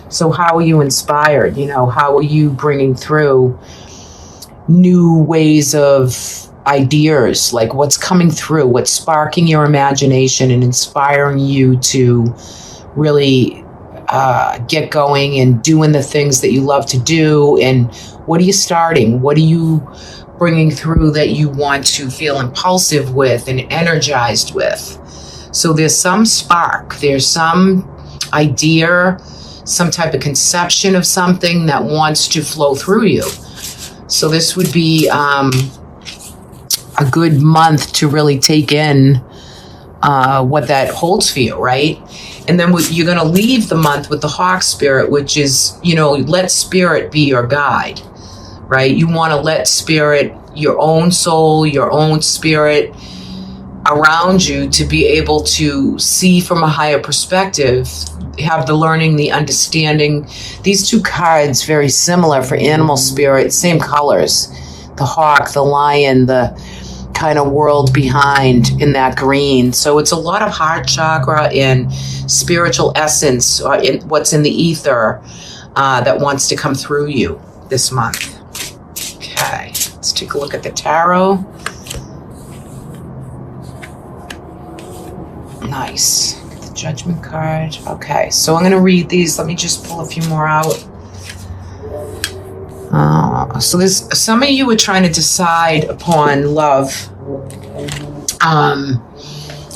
So how are you inspired? How are you bringing through new ways of ideas? Like what's coming through, what's sparking your imagination and inspiring you to really get going and doing the things that you love to do? And what are you starting? What are you bringing through that you want to feel impulsive with and energized with? So there's some spark, there's some idea, some type of conception of something that wants to flow through you. So this would be a good month to really take in what that holds for you, right? And then you're going to leave the month with the hawk spirit, which is, let spirit be your guide, right? You want to let spirit, your own soul, your own spirit around you to be able to see from a higher perspective, have the learning, the understanding. These two cards, very similar for animal spirit, same colors. The hawk, the lion, the kind of world behind in that green. So it's a lot of heart chakra and spiritual essence, what's in the ether that wants to come through you this month. Okay, let's take a look at the tarot. Nice. Get the judgment card. Okay, so I'm going to read these. Let me just pull a few more out. So there's some of you are trying to decide upon love,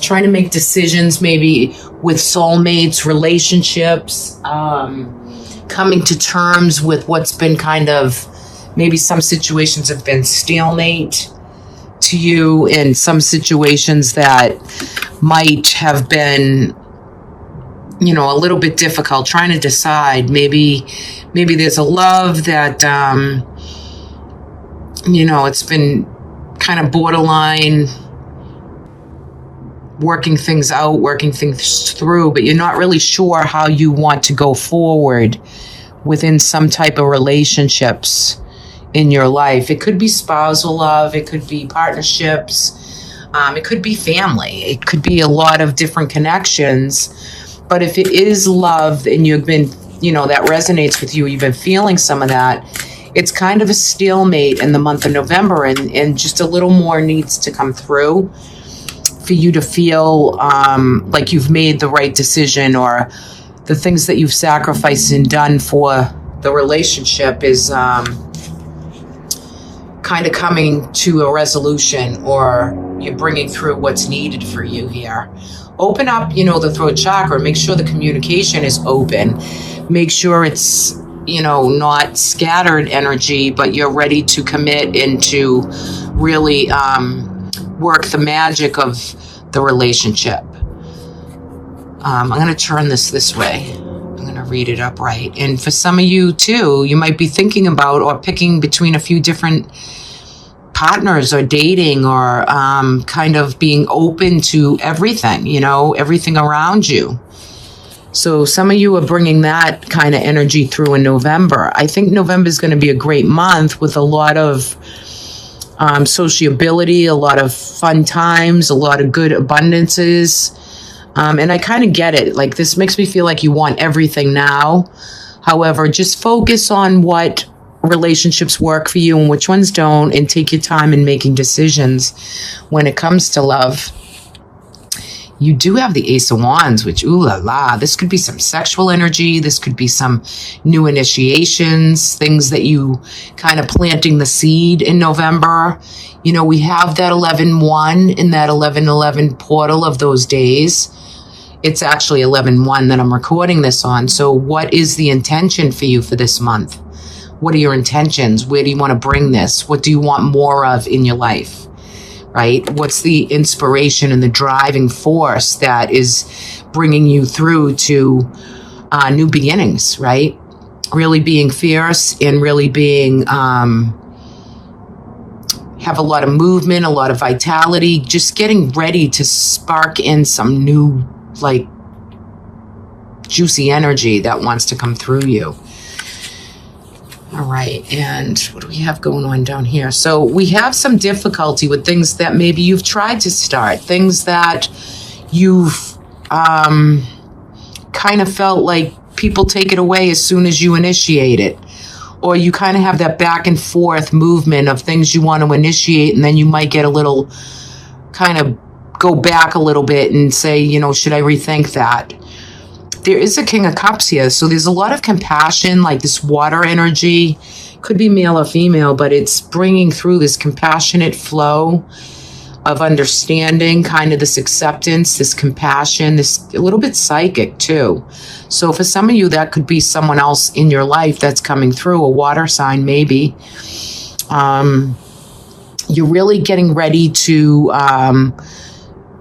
trying to make decisions maybe with soulmates, relationships, coming to terms with what's been kind of, maybe some situations have been stalemate to you, and some situations that might have been, a little bit difficult, trying to decide. Maybe there's a love that, it's been kind of borderline, working things out, working things through, but you're not really sure how you want to go forward within some type of relationships in your life. It could be spousal love, it could be partnerships, it could be family, it could be a lot of different connections. But if it is love and you've been, that resonates with you, you've been feeling some of that, it's kind of a stalemate in the month of November, and just a little more needs to come through for you to feel like you've made the right decision, or the things that you've sacrificed and done for the relationship is kind of coming to a resolution, or you're bringing through what's needed for you here. Open up, the throat chakra. Make sure the communication is open. Make sure it's, not scattered energy, but you're ready to commit and to really work the magic of the relationship. I'm going to turn this way. I'm going to read it upright. And for some of you too, you might be thinking about or picking between a few different partners, or dating, or kind of being open to everything, everything around you. So some of you are bringing that kind of energy through in November. I think November is going to be a great month with a lot of sociability, a lot of fun times, a lot of good abundances. And I kind of get it. Like, this makes me feel like you want everything now. However, just focus on what relationships work for you and which ones don't, and take your time in making decisions when it comes to love. You do have the Ace of Wands, which, ooh la la, this could be some sexual energy. This could be some new initiations, things that you kind of planting the seed in November. We have that 11-1 in that 11-11 portal of those days. It's actually 11-1 that I'm recording this on. So what is the intention for you for this month? What are your intentions? Where do you want to bring this? What do you want more of in your life? Right? What's the inspiration and the driving force that is bringing you through to new beginnings, right? Really being fierce and really being, have a lot of movement, a lot of vitality, just getting ready to spark in some new, juicy energy that wants to come through you. All right, and what do we have going on down here? So we have some difficulty with things that maybe you've tried to start, things that you've kind of felt like people take it away as soon as you initiate it. Or you kind of have that back and forth movement of things you want to initiate, and then you might get a little, kind of go back a little bit and say, should I rethink that? There is a King of Cups here, so there's a lot of compassion, like this water energy. Could be male or female, but it's bringing through this compassionate flow of understanding, kind of this acceptance, this compassion, this a little bit psychic too. So for some of you, that could be someone else in your life that's coming through, a water sign maybe. You're really getting ready to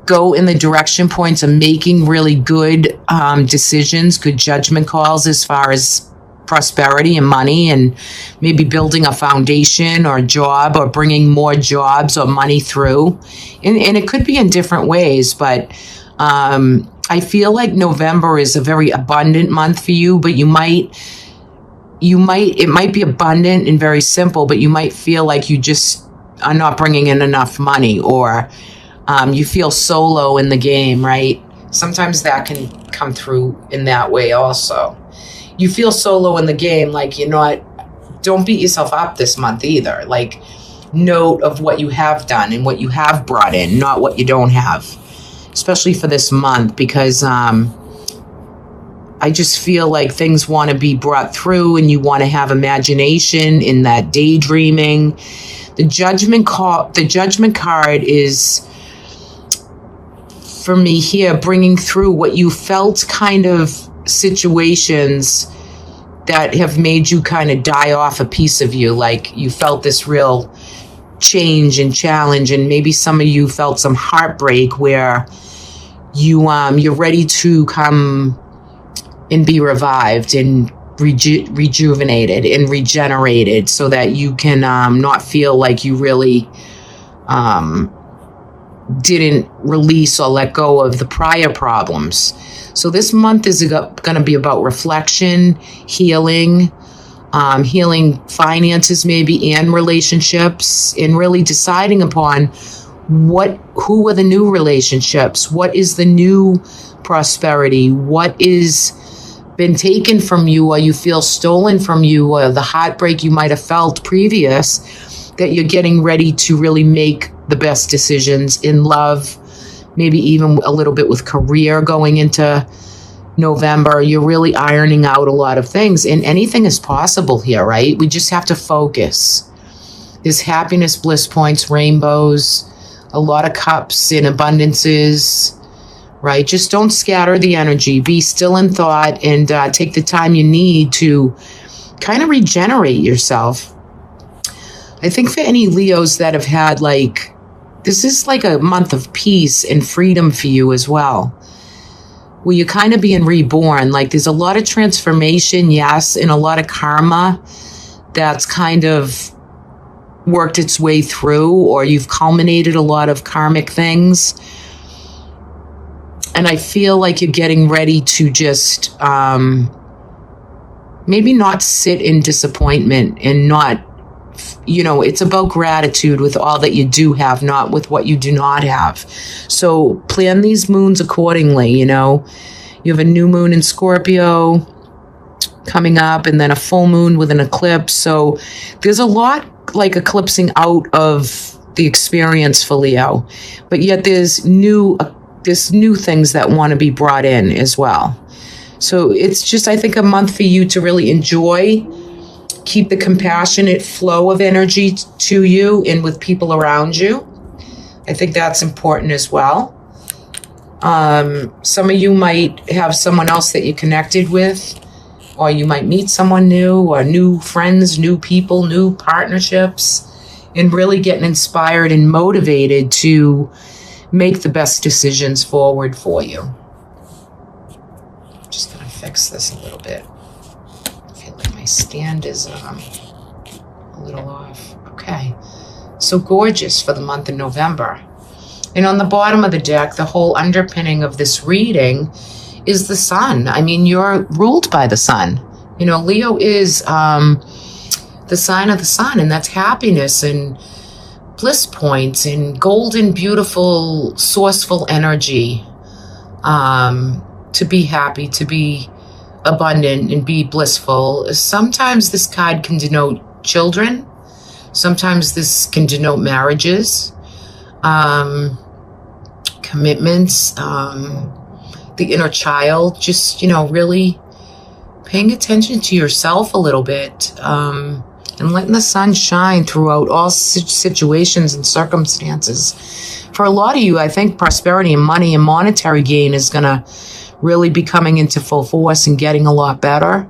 go in the direction points of making really good decisions, good judgment calls as far as prosperity and money, and maybe building a foundation or a job, or bringing more jobs or money through. And it could be in different ways, but I feel like November is a very abundant month for you, but it might be abundant and very simple, but you might feel like you just are not bringing in enough money, or you feel solo in the game, right? Sometimes that can come through in that way also. You feel solo in the game, like don't beat yourself up this month either. Like, note of what you have done and what you have brought in, not what you don't have, especially for this month, because I just feel like things want to be brought through, and you want to have imagination in that daydreaming. The judgment card is, for me here, bringing through what you felt, kind of situations that have made you kind of die off a piece of you. Like, you felt this real change and challenge, and maybe some of you felt some heartbreak where you're ready to come and be revived and rejuvenated and regenerated, so that you can not feel like you really didn't release or let go of the prior problems. So this month is going to be about reflection, healing, healing finances maybe, and relationships, and really deciding upon who are the new relationships, what is the new prosperity, what is been taken from you, or you feel stolen from you, or the heartbreak you might have felt previous, that you're getting ready to really make the best decisions in love, maybe even a little bit with career going into November. You're really ironing out a lot of things, and anything is possible here, right? We just have to focus. There's happiness, bliss points, rainbows, a lot of cups in abundances, right? Just don't scatter the energy. Be still in thought, and take the time you need to kind of regenerate yourself. I think for any Leos that have had, like, this is like a month of peace and freedom for you as well, where you're kind of being reborn. Like, there's a lot of transformation, yes, and a lot of karma that's kind of worked its way through, or you've culminated a lot of karmic things. And I feel like you're getting ready to just maybe not sit in disappointment, and not, it's about gratitude with all that you do have, not with what you do not have. So plan these moons accordingly. You have a new moon in Scorpio coming up, and then a full moon with an eclipse. So there's a lot like eclipsing out of the experience for Leo, but yet there's new things that want to be brought in as well. So it's just, I think, a month for you to really enjoy, keep the compassionate flow of energy to you and with people around you. I think that's important as well. Some of you might have someone else that you connected with, or you might meet someone new, or new friends, new people, new partnerships, and really getting inspired and motivated to make the best decisions forward for you. I'm just going to fix this a little bit. I feel like my stand is a little off. Okay. So gorgeous for the month of November. And on the bottom of the deck, the whole underpinning of this reading is the sun. I mean, you're ruled by the sun. Leo is the sign of the sun, and that's happiness and bliss points and golden, beautiful, sourceful energy. To be happy, to be abundant and be blissful. Sometimes this card can denote children. Sometimes this can denote marriages, commitments, the inner child, just, really paying attention to yourself a little bit, and letting the sun shine throughout all situations and circumstances. For a lot of you, I think prosperity and money and monetary gain is going to really be coming into full force and getting a lot better.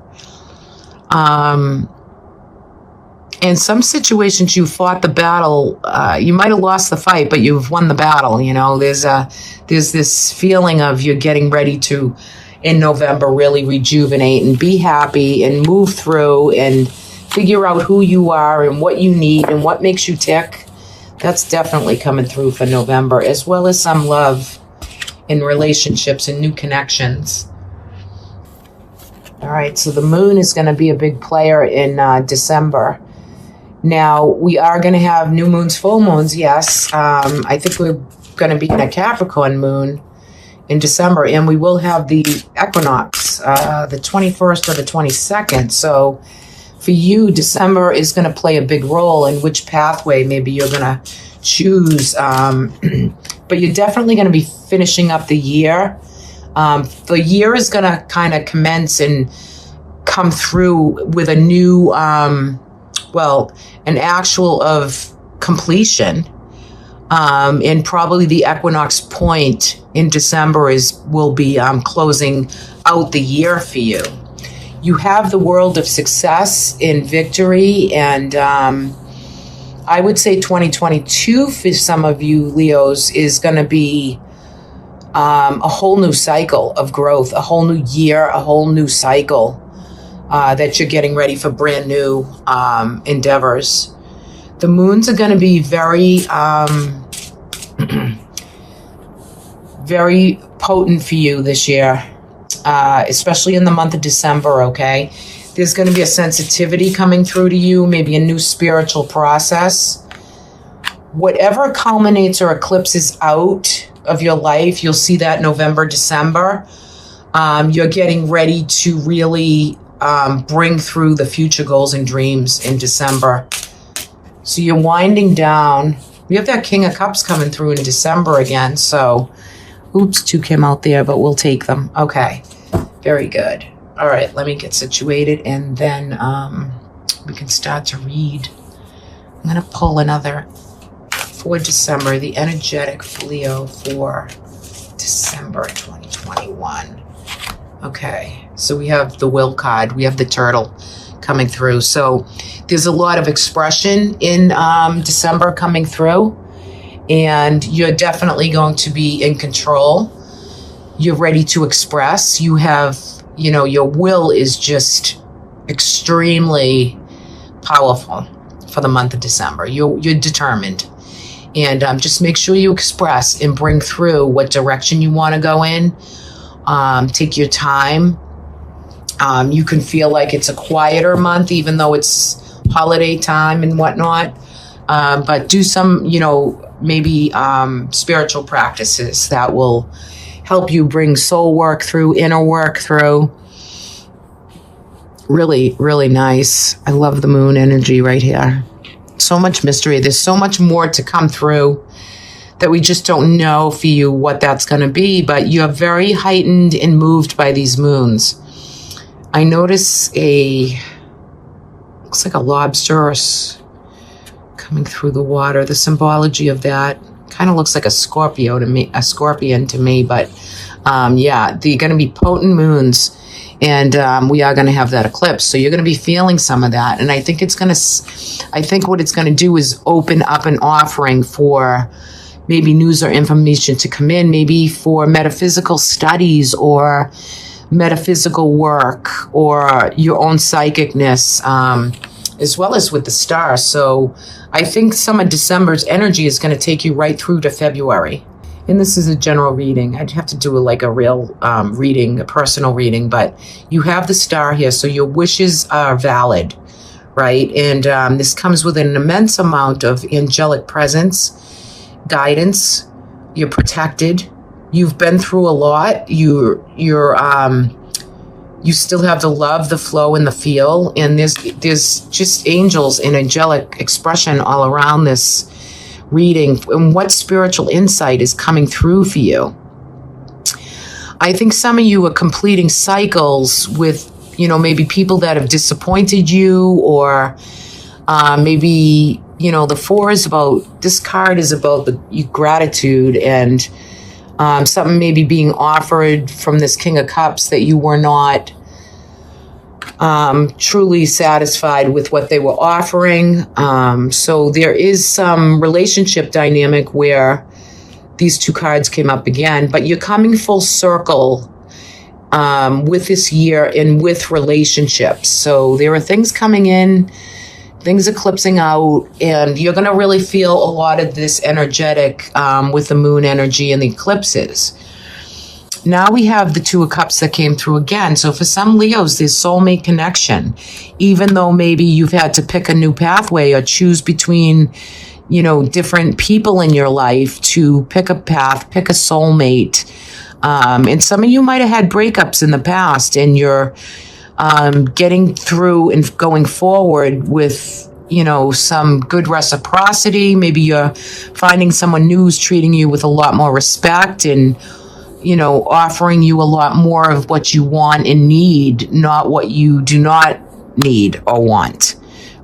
In some situations, you fought the battle. You might have lost the fight, but you've won the battle. There's this feeling of you're getting ready to, in November, really rejuvenate and be happy and move through and figure out who you are and what you need and what makes you tick. That's definitely coming through for November, as well as some love in relationships and new connections. All right, so the moon is going to be a big player in December. Now, we are going to have new moons, full moons, yes. I think we're going to be in a Capricorn moon in December, and we will have the equinox, the 21st or the 22nd. So for you, December is going to play a big role in which pathway maybe you're going to choose. But you're definitely going to be finishing up the year. The year is going to kind of commence and come through with a new, an actual of completion. And probably the equinox point in December will be closing out the year for you. You have the world of success in victory, and I would say 2022 for some of you Leos is going to be a whole new cycle of growth, a whole new year, a whole new cycle that you're getting ready for brand new endeavors. The moons are going to be very, very potent for you this year, especially in the month of December, okay? There's going to be a sensitivity coming through to you, maybe a new spiritual process. Whatever culminates or eclipses out of your life, you'll see that November, December. You're getting ready to really bring through the future goals and dreams in December. So you're winding down. We have that King of Cups coming through in December again. So, oops, two came out there, but we'll take them. Okay, very good. All right, let me get situated, and then we can start to read. I'm going to pull another for December, the energetic Leo for December 2021. Okay, so we have the Will card. We have the turtle coming through. So there's a lot of expression in December coming through, and you're definitely going to be in control. You're ready to express. You have, your will is just extremely powerful for the month of December. You're determined. And just make sure you express and bring through what direction you want to go in. Take your time. You can feel like it's a quieter month, even though it's holiday time and whatnot. But do some, maybe spiritual practices that will help you bring soul work through, inner work through. Really, really nice. I love the moon energy right here. So much mystery. There's so much more to come through that we just don't know for you what that's going to be, but you're very heightened and moved by these moons. I notice looks like a lobster coming through the water. The symbology of that kind of looks like a scorpion to me, but yeah, they're going to be potent moons, and we are going to have that eclipse. So you're going to be feeling some of that, and I think what it's going to do is open up an offering for maybe news or information to come in, maybe for metaphysical studies or metaphysical work or your own psychicness, as well as with the stars. So I think some of December's energy is going to take you right through to February. And this is a general reading. I'd have to do a real reading, a personal reading, but you have the star here, so your wishes are valid, right? And this comes with an immense amount of angelic presence, guidance. You're protected. You've been through a lot. You're You still have the love, the flow, and the feel. And there's just angels and angelic expression all around this reading. And what spiritual insight is coming through for you? I think some of you are completing cycles with, maybe people that have disappointed you, or maybe, the 4 is about, this card is about the gratitude and something maybe being offered from this King of Cups that you were not truly satisfied with what they were offering. So there is some relationship dynamic where these 2 cards came up again, but you're coming full circle with this year and with relationships. So there are things coming in, things eclipsing out, and you're going to really feel a lot of this energetic with the moon energy and the eclipses. Now we have the 2 of Cups that came through again. So for some Leos, there's soulmate connection. Even though maybe you've had to pick a new pathway or choose between, different people in your life to pick a path, pick a soulmate. And some of you might have had breakups in the past, and you're getting through and going forward with, some good reciprocity. Maybe you're finding someone new who's treating you with a lot more respect and, offering you a lot more of what you want and need, not what you do not need or want,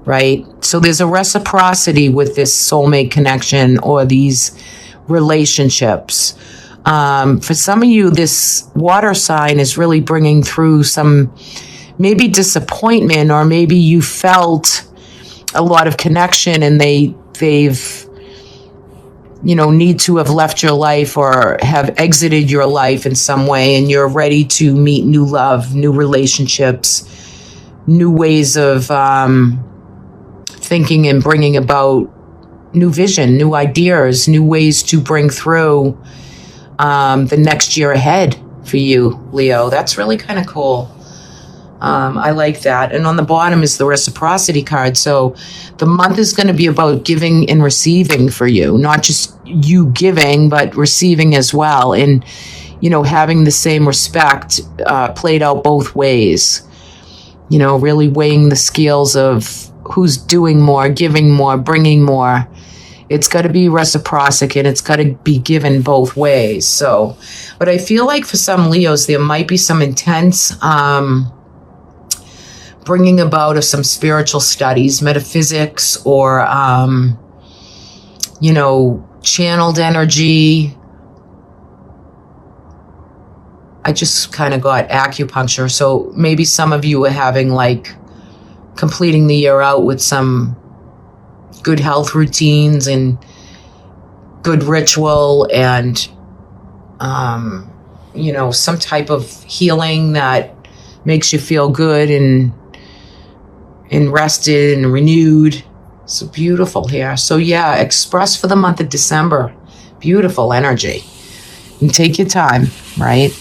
right? So there's a reciprocity with this soulmate connection or these relationships. For some of you, this water sign is really bringing through some maybe disappointment, or maybe you felt a lot of connection and they've need to have left your life or have exited your life in some way, and you're ready to meet new love, new relationships, new ways of thinking and bringing about new vision, new ideas, new ways to bring through the next year ahead for you, Leo. That's really kind of cool. I like that. And on the bottom is the reciprocity card. So the month is going to be about giving and receiving for you, not just you giving, but receiving as well. And, having the same respect played out both ways, really weighing the scales of who's doing more, giving more, bringing more. It's got to be reciprocity, and it's got to be given both ways. So, but I feel like for some Leos, there might be some intense bringing about of some spiritual studies, metaphysics, or, channeled energy. I just kind of got acupuncture. So maybe some of you are having completing the year out with some good health routines and good ritual and, some type of healing that makes you feel good and rested and renewed. So beautiful here. So yeah, express for the month of December. Beautiful energy. And take your time, right?